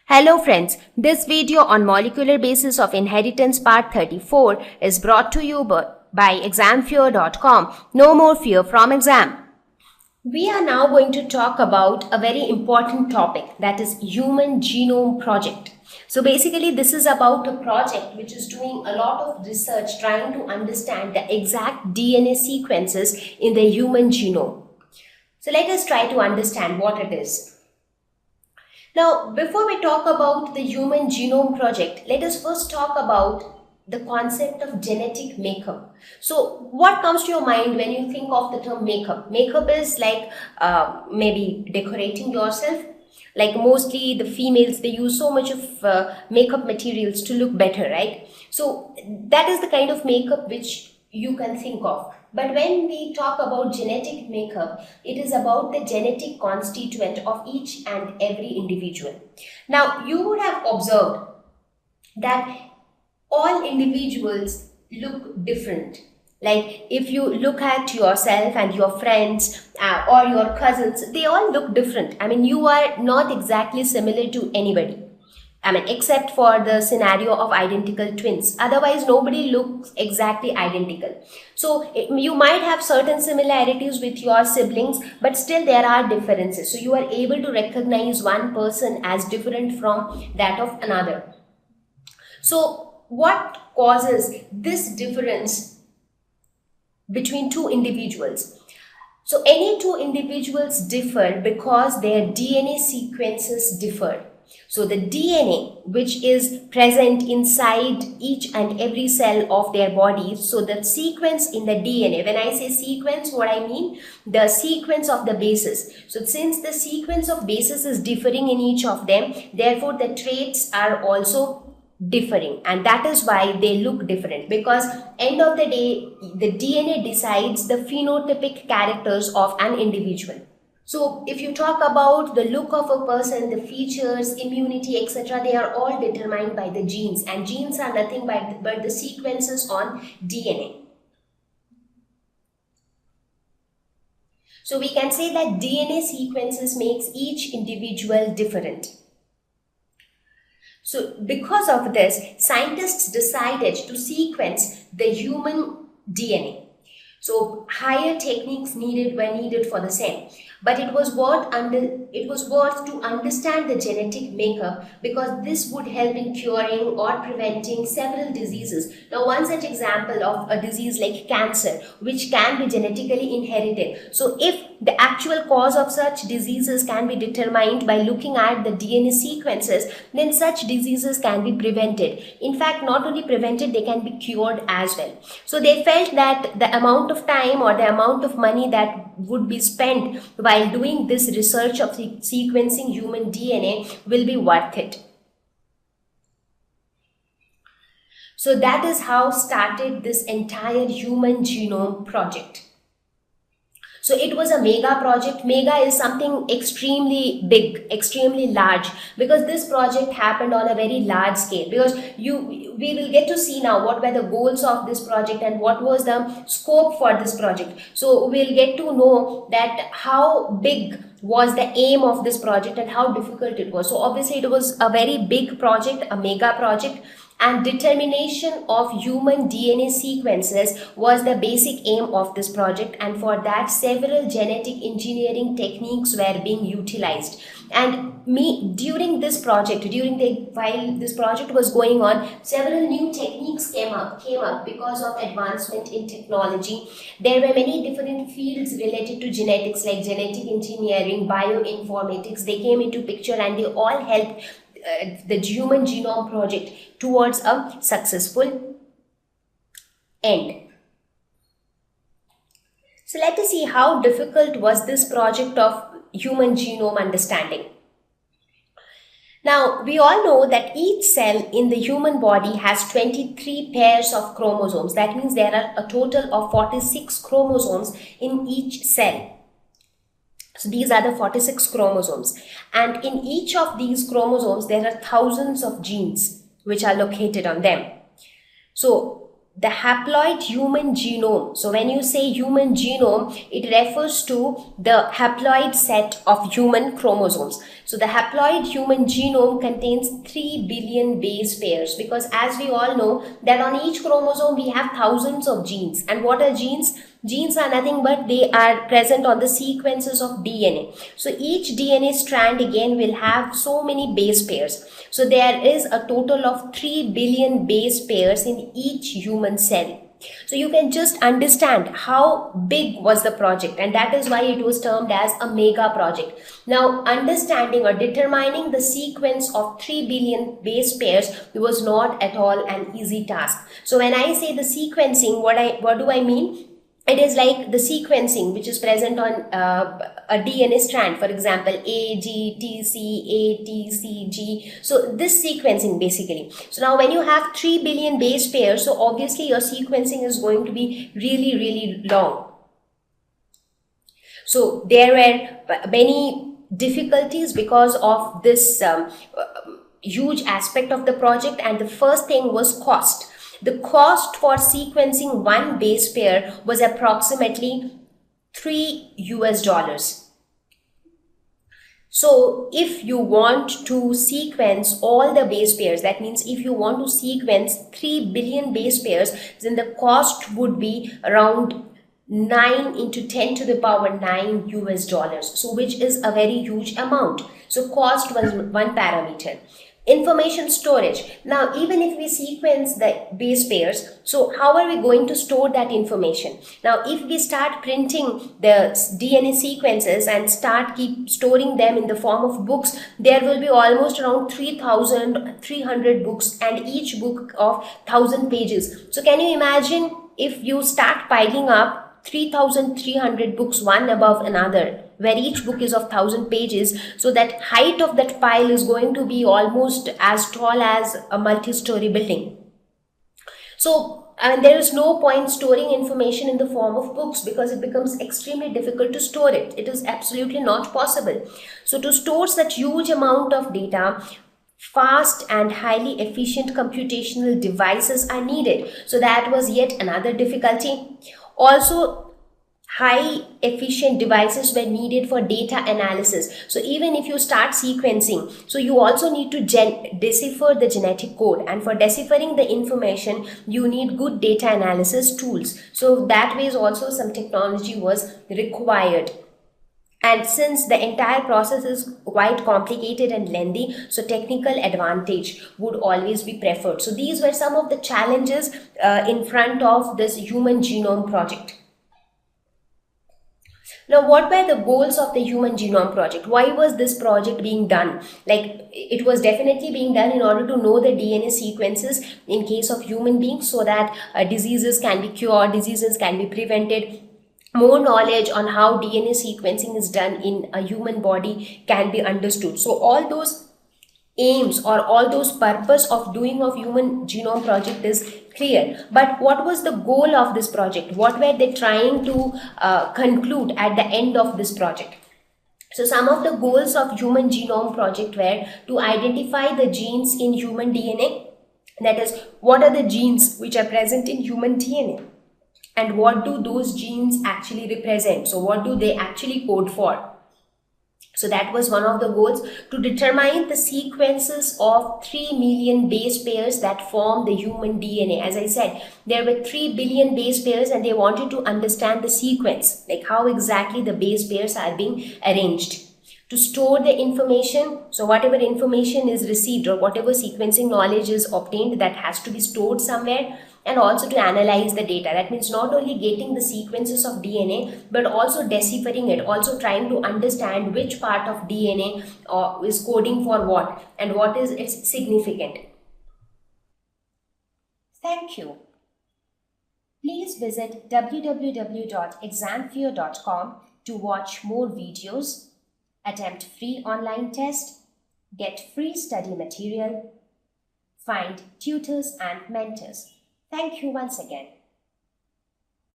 Hello friends, this video on molecular basis of inheritance part 34 is brought to you by examfear.com. No more fear from exam. We are now going to talk about a very important topic, that is Human Genome Project. So basically this is about a project which is doing a lot of research trying to understand the exact DNA sequences in the human genome. So let us try to understand what it is. Now, before we talk about the Human Genome Project, let us first talk about the concept of genetic makeup. So, what comes to your mind when you think of the term makeup? Makeup is like maybe decorating yourself. Like mostly the females, they use so much of makeup materials to look better, right? So, that is the kind of makeup which you can think of. But when we talk about genetic makeup, it is about the genetic constituent of each and every individual. Now, you would have observed that all individuals look different. Like if you look at yourself and your friends or your cousins, they all look different. I mean, you are not exactly similar to anybody. Except for the scenario of identical twins. Otherwise, nobody looks exactly identical. So, you might have certain similarities with your siblings, but still there are differences. So, you are able to recognize one person as different from that of another. So, what causes this difference between two individuals? So, any two individuals differ because their DNA sequences differ. So the DNA which is present inside each and every cell of their bodies, so the sequence in the DNA, when I say sequence, what I mean, the sequence of the bases. So since the sequence of bases is differing in each of them, therefore the traits are also differing, and that is why they look different, because end of the day the DNA decides the phenotypic characters of an individual. So if you talk about the look of a person, the features, immunity, etc., they are all determined by the genes, and genes are nothing but the sequences on DNA. So we can say that DNA sequences makes each individual different. So because of this, scientists decided to sequence the human DNA. So higher techniques were needed for the same. But it was worth to understand the genetic makeup, because this would help in curing or preventing several diseases. Now, one such example of a disease like cancer, which can be genetically inherited. So, if the actual cause of such diseases can be determined by looking at the DNA sequences, then such diseases can be prevented. In fact, not only prevented, they can be cured as well. So, they felt that the amount of time or the amount of money that would be spent while doing this research of sequencing human DNA will be worth it. So that is how started this entire Human Genome Project. So it was a mega project. Mega is something extremely big, extremely large, because this project happened on a very large scale. Because we will get to see now what were the goals of this project and what was the scope for this project. So we'll get to know that how big was the aim of this project and how difficult it was. So obviously it was a very big project, a mega project. And determination of human DNA sequences was the basic aim of this project, and for that several genetic engineering techniques were being utilized. And during this project, while this project was going on, several new techniques came up because of advancement in technology. There were many different fields related to genetics, like genetic engineering, bioinformatics. They came into picture, and they all helped the Human Genome Project towards a successful end. So let us see how difficult was this project of human genome understanding. Now, we all know that each cell in the human body has 23 pairs of chromosomes. That means there are a total of 46 chromosomes in each cell. So these are the 46 chromosomes, and in each of these chromosomes there are thousands of genes which are located on them. So the haploid human genome. So when you say human genome, it refers to the haploid set of human chromosomes. So the haploid human genome contains 3 billion base pairs, because as we all know that on each chromosome we have thousands of genes. And what are genes? Genes are nothing but they are present on the sequences of DNA. So each DNA strand again will have so many base pairs. So there is a total of 3 billion base pairs in each human cell. So you can just understand how big was the project, and that is why it was termed as a mega project. Now, understanding or determining the sequence of 3 billion base pairs was not at all an easy task. So when I say the sequencing, what do I mean? It is like the sequencing which is present on a DNA strand, for example, A, G, T, C, A, T, C, G. So this sequencing basically. So now when you have 3 billion base pairs, so obviously your sequencing is going to be really, really long. So there were many difficulties because of this huge aspect of the project, and the first thing was cost. The cost for sequencing one base pair was approximately $3. So if you want to sequence all the base pairs, that means if you want to sequence 3 billion base pairs, then the cost would be around 9 into 10 to the power 9 US dollars. So which is a very huge amount. So cost was one parameter. Information storage. Now, even if we sequence the base pairs, so how are we going to store that information? Now, if we start printing the DNA sequences and keep storing them in the form of books, there will be almost around 3,300 books, and each book of 1,000 pages. So can you imagine if you start piling up 3,300 books one above another, where each book is of 1,000 pages, so that height of that pile is going to be almost as tall as a multi-story building. So there is no point storing information in the form of books, because it becomes extremely difficult to store it. It is absolutely not possible. So to store such huge amount of data, fast and highly efficient computational devices are needed. So that was yet another difficulty. Also, high efficient devices were needed for data analysis. So even if you start sequencing, so you also need to decipher the genetic code, and for deciphering the information you need good data analysis tools. So that way also some technology was required. And since the entire process is quite complicated and lengthy, so technical advantage would always be preferred. So these were some of the challenges in front of this Human Genome Project. Now, what were the goals of the Human Genome Project? Why was this project being done? Like, it was definitely being done in order to know the DNA sequences in case of human beings, so that diseases can be cured, diseases can be prevented. More knowledge on how DNA sequencing is done in a human body can be understood. So all those aims or all those purpose of doing of Human Genome Project is clear. But what was the goal of this project? What were they trying to conclude at the end of this project? So some of the goals of Human Genome Project were to identify the genes in human DNA. That is, what are the genes which are present in human DNA? And what do those genes actually represent? So what do they actually code for? So that was one of the goals, to determine the sequences of 3 million base pairs that form the human DNA. As I said, there were 3 billion base pairs, and they wanted to understand the sequence, like how exactly the base pairs are being arranged. To store the information, so whatever information is received or whatever sequencing knowledge is obtained, that has to be stored somewhere. And also to analyze the data. That means not only getting the sequences of DNA, but also deciphering it, also trying to understand which part of DNA is coding for what and what is its significant. Thank you. Please visit www.examfear.com to watch more videos, attempt free online test, get free study material, find tutors and mentors. Thank you once again.